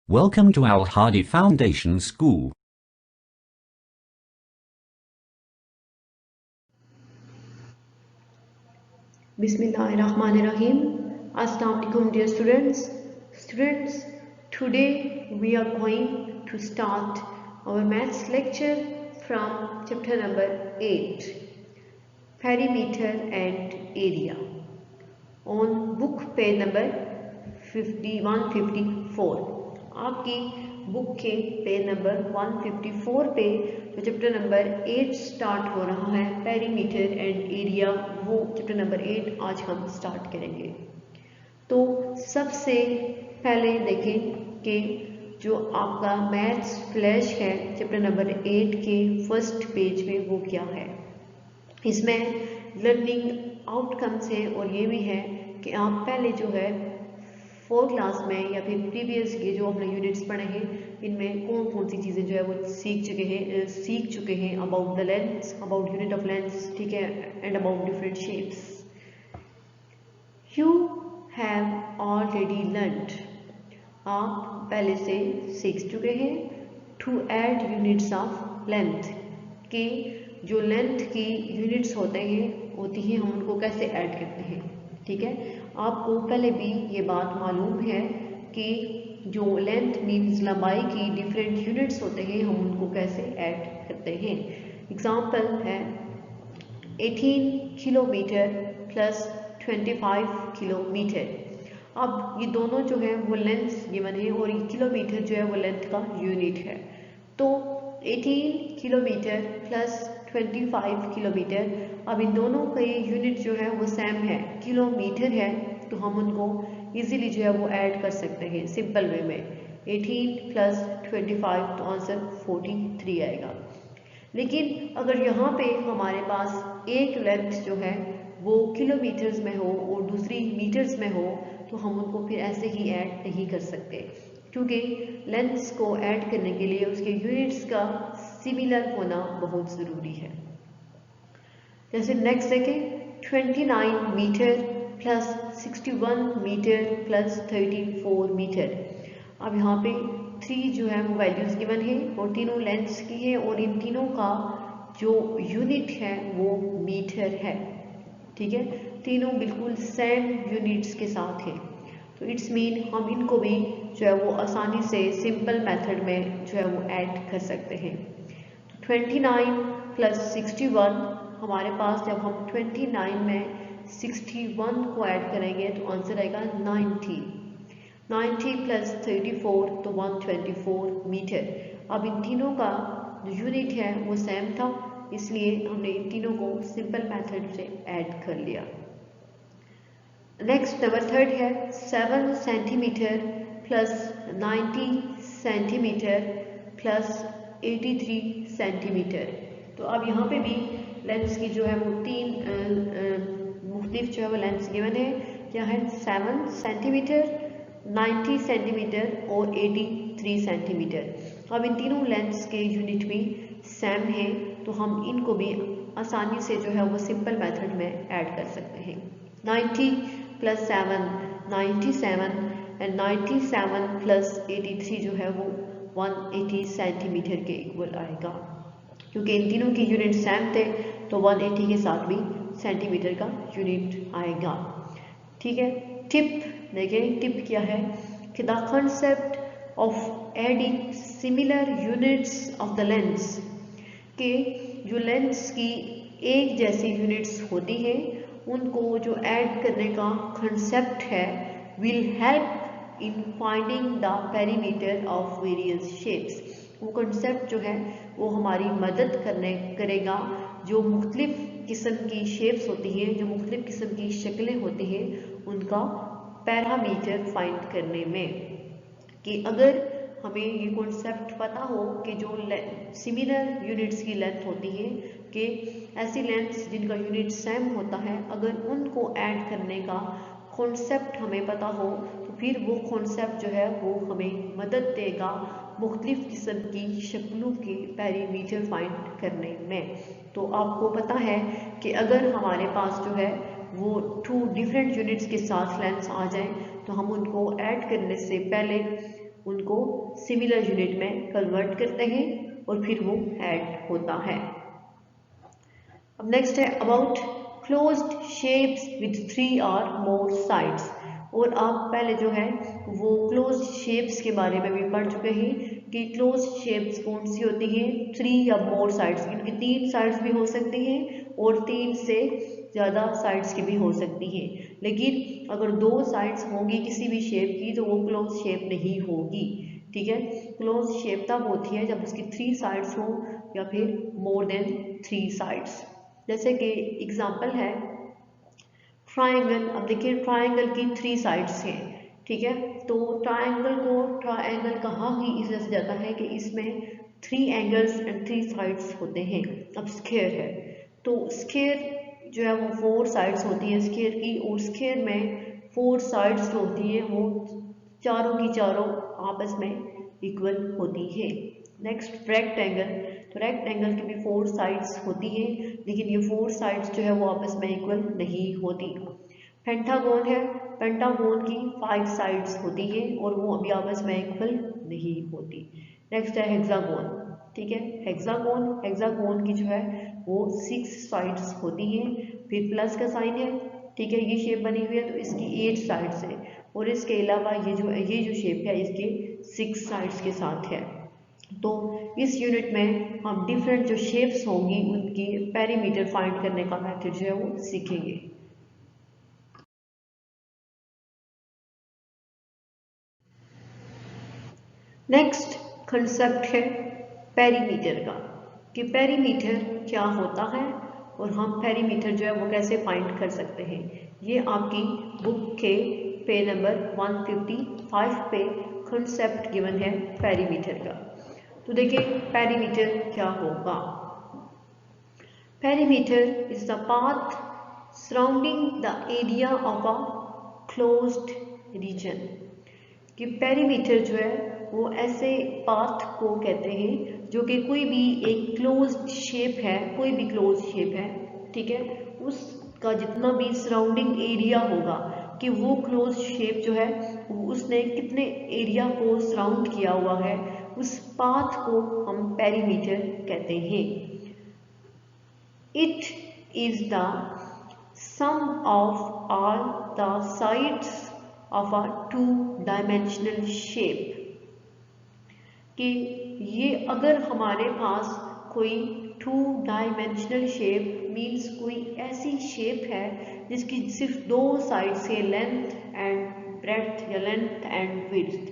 Welcome to Al Hadi Foundation School. Bismillahirrahmanirrahim. Assalamu alaikum dear students. Today we are going to start our maths lecture from chapter number 8, Perimeter and Area, on book page number 154. आपकी book के page number 154 पे जो chapter number 8 start हो रहा है, perimeter and area, वो chapter number 8 आज हम स्टार्ट करेंगे। तो सबसे पहले देखें कि जो आपका मैथ्स फ्लैश है चैप्टर नंबर 8 के फर्स्ट पेज में वो क्या है। इसमें लर्निंग आउटकम्स हैं और ये भी है कि आप पहले जो है 4 क्लास में या फिर प्रीवियस के जो हमने यूनिट्स पढ़े हैं इनमें कौन कौन सी चीज़ें जो है वो सीख चुके हैं about the lens, about unit of lens, ठीक है, and about different shapes. You have already learned, आप पहले से सीख चुके हैं to add units of length, कि जो लेंथ की यूनिट्स होती हैं हम उनको कैसे ऐड करते हैं। ठीक है, आपको पहले भी ये बात मालूम है कि जो लेंथ मीन्स लंबाई की डिफरेंट यूनिट्स होते हैं हम उनको कैसे ऐड करते हैं। एग्जाम्पल है 18 किलोमीटर प्लस 25 किलोमीटर। अब ये दोनों जो है वो लेंथ गिवन है और ये किलोमीटर जो है वो लेंथ का यूनिट है। तो 18 किलोमीटर प्लस 25 किलोमीटर, अब इन दोनों का ये यूनिट जो है वो सेम है, किलोमीटर है, तो हम उनको इजीली जो है वो ऐड कर सकते हैं सिंपल वे में। 18 प्लस 25 तो आंसर 43 आएगा। लेकिन अगर यहाँ पे हमारे पास एक लेंथ जो है वो किलोमीटर्स में हो और दूसरी मीटर्स में हो तो हम उनको फिर ऐसे ही ऐड नहीं कर सकते, क्योंकि लेंथ्स को ऐड करने के लिए उसके यूनिट्स का सिमिलर होना बहुत ज़रूरी है। जैसे नेक्स्ट देखें 29 metre plus 61 metre plus 34 metre. अब यहाँ पे 3 जो है वो वैल्यूज़ गिवन है और तीनों लेंथ्स की है और इन तीनों का जो यूनिट है वो मीटर है। ठीक है, तीनों बिल्कुल सेम यूनिट्स के साथ हैं, तो इट्स मीन हम इनको भी जो है वो आसानी से सिंपल मेथड में जो है वो ऐड कर सकते हैं। तो 29 प्लस 61, हमारे पास जब हम 29 में 61 को ऐड करेंगे तो आंसर आएगा 90। 90 प्लस 34 तो 124 मीटर। अब इन तीनों का जो यूनिट है वो सेम था, इसलिए हमने इन तीनों को सिंपल मेथड से ऐड कर लिया। नेक्स्ट नंबर 3 है 7 centimetre plus 90 centimetre plus 83 centimetre. तो अब यहाँ पे भी लेंस की जो है वो 3 मुख्तलिफ जो है वो लेंस गिवन है। क्या है 7 सेंटीमीटर, 90 सेंटीमीटर और 83 सेंटीमीटर। अब इन तीनों लेंस के यूनिट भी सेम है, तो हम इनको भी आसानी से जो है वो सिंपल मेथड में ऐड कर सकते हैं। 90 प्लस 7 97 एंड 97 प्लस 83 जो है वो 180 सेंटीमीटर के इक्वल आएगा। क्योंकि इन तीनों की यूनिट सेम थे तो 180 के साथ भी सेंटीमीटर का यूनिट आएगा। ठीक है, टिप देखें, टिप क्या है कि the concept of adding similar units of the lens, के जो लेंस की एक जैसी यूनिट्स होती हैं उनको जो ऐड करने का कॉन्सेप्ट है will help in finding the perimeter of various shapes. वो कॉन्सेप्ट जो है वो हमारी मदद करेगा जो मुख्तलिफ किस्म की शेप्स होती हैं, जो मुख्तलिफ किस्म की शक्लें होती हैं, उनका पैरामीटर फाइंड करने में। कि अगर हमें ये कॉन्सेप्ट पता हो कि जो सिमिलर यूनिट्स की लेंथ होती है, कि ऐसी लेंथ्स जिनका यूनिट सेम होता है, अगर उनको ऐड करने का कॉन्सेप्ट हमें पता हो तो फिर वो कॉन्सेप्ट जो है वो हमें मदद देगा मुख्तलिफ किस्म की शक्लों के पैरामीटर फाइंड करने में। तो आपको पता है कि अगर हमारे पास जो है वो 2 डिफरेंट यूनिट्स के साथ लेंस आ जाएं तो हम उनको ऐड करने से पहले उनको सिमिलर यूनिट में कन्वर्ट करते हैं और फिर वो ऐड होता है। अब नेक्स्ट है अबाउट क्लोज्ड शेप्स विथ 3 और मोर साइड्स। और आप पहले जो है वो क्लोज्ड शेप्स के बारे में भी पढ़ चुके हैं कि क्लोज्ड शेप्स कौन सी होती हैं, 3 या मोर साइड्स। इनकी 3 साइड्स भी हो सकती हैं और 3 से ज़्यादा साइड्स की भी हो सकती हैं, लेकिन अगर 2 साइड्स होंगी किसी भी शेप की तो वो क्लोज शेप नहीं होगी। ठीक है, क्लोज शेप तब होती है जब उसकी 3 साइड्स हो या फिर मोर देन 3 साइड्स। जैसे कि एग्जाम्पल है ट्रायंगल। अब देखिए ट्रायंगल की 3 साइड्स हैं। ठीक है, तो ट्रायंगल को ट्रायंगल कहा ही इसलिए जाता है कि इसमें 3 एंगल्स एंड 3 साइड्स होते हैं। अब स्क्वायर है तो स्क्वायर जो है वो 4 साइड्स होती है स्क्वायर की, और स्क्वायर में 4 साइड्स जो होती है वो चारों की चारों आपस में इक्वल होती है। नेक्स्ट रेक्टेंगल, तो रेक्टेंगल की भी 4 साइड्स होती है, लेकिन ये 4 साइड्स जो है वो आपस में इक्वल नहीं होती। पेंटागन है, पेंटागन की 5 साइड्स होती है और वो अभी आपस में इक्वल नहीं होती। नेक्स्ट है हेक्सागन। ठीक है, हेक्सागन, हेक्सागन की जो है वो 6 साइड्स होती हैं, फिर प्लस का साइन है। ठीक है, ये शेप बनी हुई है तो इसकी 8 साइड्स है, और इसके अलावा ये जो शेप है इसके 6 साइड्स के साथ है। तो इस यूनिट में हम डिफरेंट जो शेप्स होंगी उनकी पेरीमीटर फाइंड करने का मेथड जो है वो सीखेंगे। नेक्स्ट कंसेप्ट है पेरीमीटर का, कि पेरीमीटर क्या होता है और हम पेरीमीटर जो है वो कैसे फाइंड कर सकते हैं। ये आपकी बुक के पेज नंबर 155 पे कंसेप्ट गिवन है पेरीमीटर का। तो देखिए पेरीमीटर क्या होगा। Perimeter is the path surrounding the area of a closed region. कि पेरीमीटर जो है वो ऐसे पाथ को कहते हैं जो कि कोई भी एक क्लोज्ड शेप है, कोई भी क्लोज शेप है, ठीक है, उसका जितना भी सराउंडिंग एरिया होगा, कि वो क्लोज शेप जो है उसने कितने एरिया को सराउंड किया हुआ है, उस पाथ को हम पेरीमीटर कहते हैं। It is the sum of all the sides of a 2 dimensional shape. कि ये अगर हमारे पास कोई 2 डायमेंशनल शेप मीन्स कोई ऐसी शेप है जिसकी सिर्फ 2 साइड से लेंथ एंड ब्रेड्थ या लेंथ एंड विड्थ,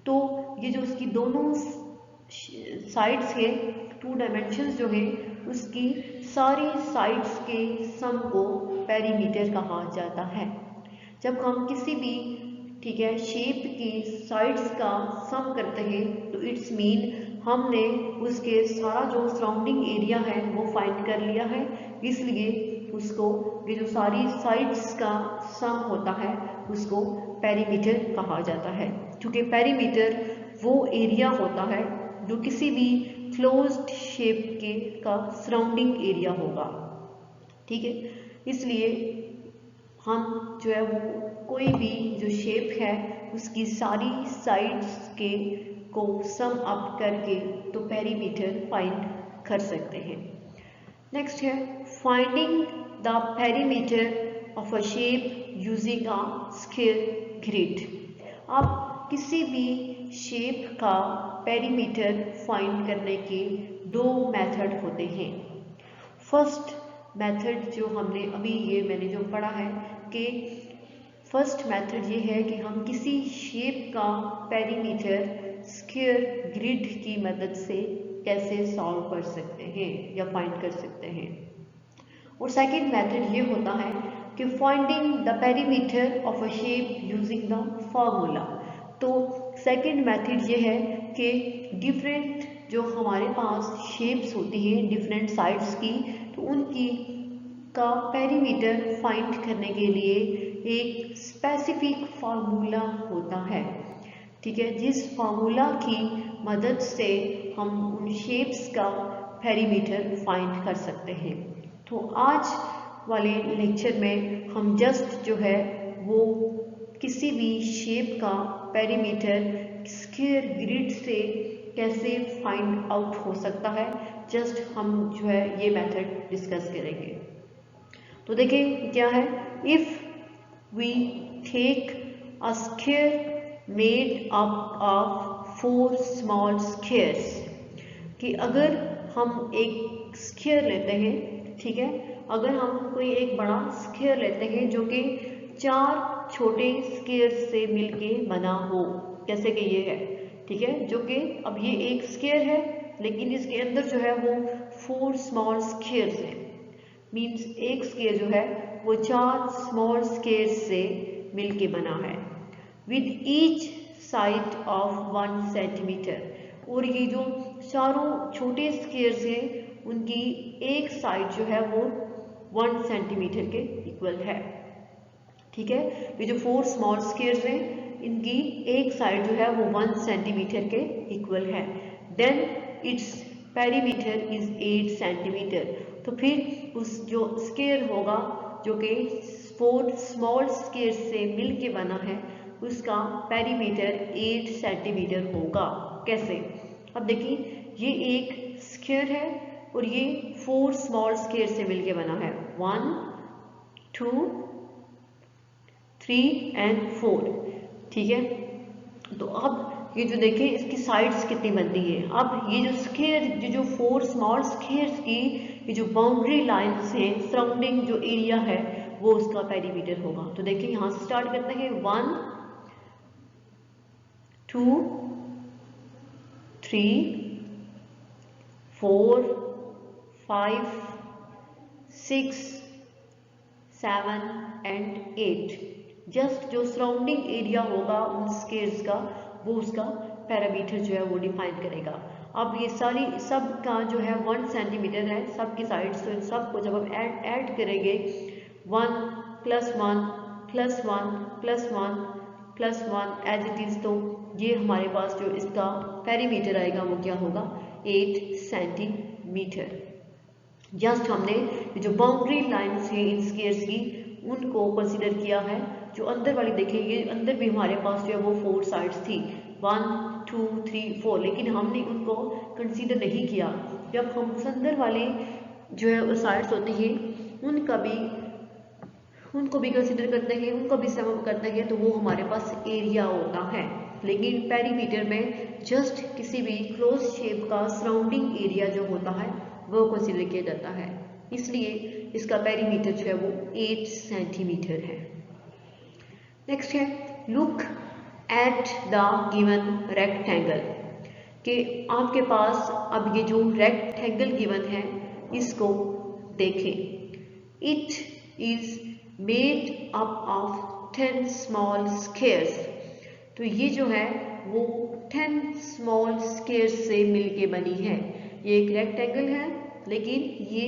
तो ये जो उसकी दोनों साइड्स है 2 डायमेंशंस जो है उसकी सारी साइड्स के सम को पेरीमीटर कहा जाता है। जब हम किसी भी, ठीक है, शेप की साइड्स का सम करते हैं तो इट्स मीन हमने उसके सारा जो सराउंडिंग एरिया है वो फाइंड कर लिया है, इसलिए उसको ये जो सारी साइड्स का सम होता है उसको पेरीमीटर कहा जाता है। क्योंकि पेरीमीटर वो एरिया होता है जो किसी भी क्लोज्ड शेप के का सराउंडिंग एरिया होगा। ठीक है, इसलिए हम जो है वो कोई भी जो शेप है उसकी सारी साइड्स के को सम अप करके तो पेरीमीटर फाइंड कर सकते हैं। नेक्स्ट है finding the perimeter of a shape using a square grid. आप किसी भी शेप का पेरीमीटर फाइंड करने के 2 मेथड होते हैं। फर्स्ट मेथड जो हमने अभी ये मैंने जो पढ़ा है कि फर्स्ट मेथड ये है कि हम किसी शेप का पेरीमीटर स्क्वायर ग्रिड की मदद से कैसे सॉल्व कर सकते हैं या फाइंड कर सकते हैं। और सेकंड मेथड ये होता है कि finding the perimeter of a shape using the formula. तो सेकंड मेथड ये है कि डिफरेंट जो हमारे पास शेप्स होती हैं डिफरेंट साइड्स की, तो उनकी का पेरीमीटर फाइंड करने के लिए एक स्पेसिफिक फार्मूला होता है। ठीक है, जिस फार्मूला की मदद से हम उन शेप्स का पेरीमीटर फाइंड कर सकते हैं। तो आज वाले लेक्चर में हम जस्ट जो है वो किसी भी शेप का पेरीमीटर स्क्वायर ग्रिड से कैसे फाइंड आउट हो सकता है, जस्ट हम जो है ये मेथड डिस्कस करेंगे। तो देखिए क्या है, if we take a square made up of 4 small squares, कि अगर हम एक स्क्वायर लेते हैं, ठीक है, अगर हम कोई एक बड़ा स्क्वायर लेते हैं जो कि 4 छोटे स्क्वायर से मिलके बना हो, जैसे कि ये है, ठीक है, जो कि अब ये एक स्क्वायर है लेकिन इसके अंदर जो है वो 4 स्मॉल स्क्वायर्स हैं, मीन्स एक स्क्वायर जो है वो 4 स्मॉल स्क्वायर से मिलके बना है, with each side of 1 centimetre, और ये जो चारों छोटे स्क्वायर्स हैं उनकी एक साइड जो है वो 1 सेंटीमीटर के इक्वल है, ठीक है। ये जो 4 स्मॉल स्क्वायर्स हैं इनकी एक साइड जो है वो 1 सेंटीमीटर के इक्वल है, then its perimeter is 8 centimetre. तो फिर उस जो स्क्वायर होगा जो कि 4 स्मॉल स्क्वायर से मिलके बना है उसका पेरीमीटर 8 सेंटीमीटर होगा। कैसे, अब देखिए ये एक स्क्वायर है और ये 4 स्मॉल स्क्वायर से मिलके बना है, 1 2 3 एंड 4, ठीक है। तो अब ये जो देखें इसकी साइड्स कितनी बनती है, अब ये जो स्क्वायर जो 4 स्मॉल स्क्वायर्स की ये जो बाउंड्री लाइन्स हैं, सराउंडिंग जो एरिया है वो उसका पेरीमीटर होगा। तो देखिए यहाँ से स्टार्ट करते हैं, 1 2 3 4 5 6 7 एंड 8, जस्ट जो सराउंडिंग एरिया होगा उन स्क्वायर्स का वो उसका पैरामीटर जो है वो डिफाइन करेगा। अब ये सारी सब का जो है 1 सेंटीमीटर है, सब की साइड्स, तो इन सब को जब हम ऐड करेंगे 1 + 1 + 1 + 1 + 1 एज इट इज, तो ये हमारे पास जो इसका पेरीमीटर आएगा वो क्या होगा, 8 सेंटीमीटर। जस्ट हमने जो बाउंड्री लाइन्स हैं इन स्क्वायर्स की उनको कंसीडर किया है, जो अंदर वाली देखिए अंदर भी हमारे पास जो है वो 4 साइड्स थी, 1 2 3 4, लेकिन हमने उनको कंसीडर नहीं किया। जब हम अंदर वाले जो है साइड्स होती हैं उनको भी कंसीडर करते हैं, उनको भी सम करते हैं, तो वो हमारे पास एरिया होता है। लेकिन पेरीमीटर में जस्ट किसी भी क्लोज शेप का सराउंडिंग एरिया जो होता है वो कंसीडर किया जाता है, इसलिए इसका पेरीमीटर जो है वो 8 सेंटीमीटर है। नेक्स्ट है, look at the given rectangle, कि आपके पास अब ये जो रेक्टेंगल गिवन है इसको देखें। It is made up of 10 small squares, तो ये जो है वो 10 स्मॉल स्क्वायर्स से मिलके बनी है। ये एक रेक्टेंगल है लेकिन ये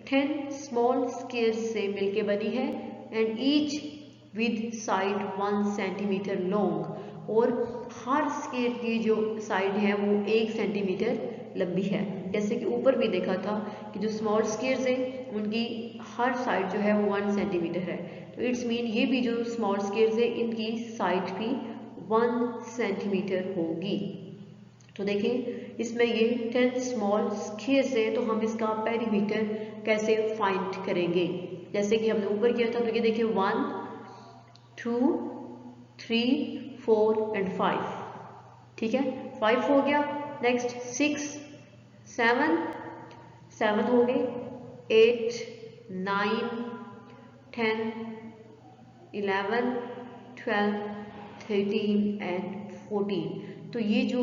10 स्मॉल स्क्वायर्स से मिलके बनी है, and each with side 1 centimetre long, और हर स्क्वायर की जो साइड है वो 1 सेंटीमीटर लंबी है। जैसे कि ऊपर भी देखा था कि जो स्मॉल स्क्वायर्स हैं उनकी हर साइड जो है वो 1 सेंटीमीटर है, तो इट्स मीन ये भी जो स्मॉल स्क्वायर्स है इनकी साइड भी 1 सेंटीमीटर होगी। तो देखें इसमें ये 10 स्मॉल स्क्वायर्स है, तो हम इसका पेरीमीटर कैसे फाइंड करेंगे, जैसे कि हमने ऊपर किया था। तो ये देखिए 1 2 3 4 एंड 5, ठीक है, 5 हो गया। नेक्स्ट 6 7 हो गए, 8 9 10 11 12 13 एंड 14। तो ये जो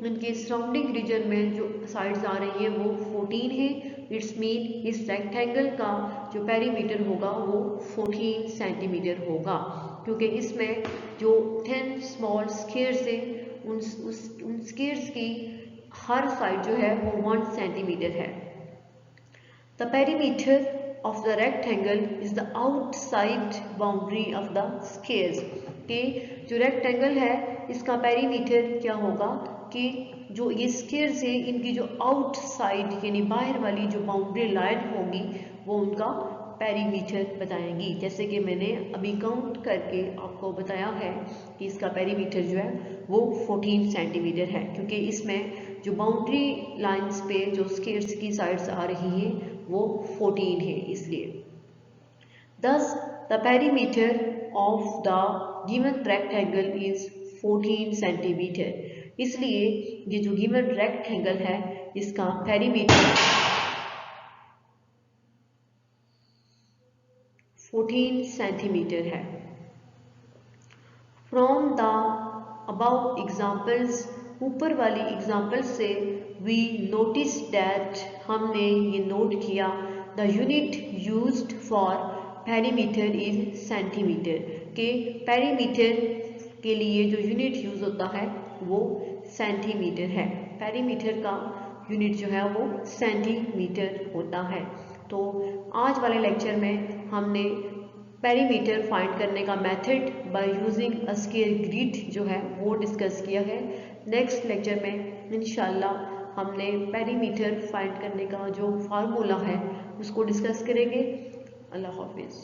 इनके सराउंडिंग रीजन में जो साइड्स आ रही हैं वो 14 है। इट्स मीन इस रेक्टेंगल का जो पेरीमीटर होगा वो 14 सेंटीमीटर होगा, क्योंकि इसमें जो 10 स्मॉल स्क्वायर्स हैं उन स्क्वायर्स की हर साइड जो है वो 1 सेंटीमीटर है। The perimeter of the rectangle is the outside boundary of the squares, कि जो रेक्टेंगल है इसका पेरीमीटर क्या होगा कि जो ये स्क्वायर्स है इनकी जो आउटसाइड यानी बाहर वाली जो बाउंड्री लाइन होगी वो उनका पेरीमीटर बताएंगी। जैसे कि मैंने अभी काउंट करके आपको बताया है कि इसका पेरीमीटर जो है वो 14 सेंटीमीटर है, क्योंकि इसमें जो बाउंड्री लाइंस पे जो स्केट्स की साइड्स आ रही हैं वो 14 है, इसलिए। Thus, the perimeter of the given rectangle is 14 centimetre. इसलिए ये जो गिवन रेक्टेंगल है इसका पेरीमीटर 14 सेंटीमीटर है। From the above examples, ऊपर वाली एग्जाम्पल से we noticed that, हमने ये नोट किया, the unit used for perimeter is centimetre, के पेरीमीटर के लिए जो यूनिट यूज होता है वो सेंटीमीटर है। पेरीमीटर का यूनिट जो है वो सेंटीमीटर होता है। तो आज वाले लेक्चर में हमने पेरीमीटर फाइंड करने का method by using a square grid जो है वो डिस्कस किया है। नेक्स्ट लेक्चर में इंशाल्लाह हमने पेरीमीटर फाइंड करने का जो फार्मूला है उसको डिस्कस करेंगे। अल्लाह हाफिज़।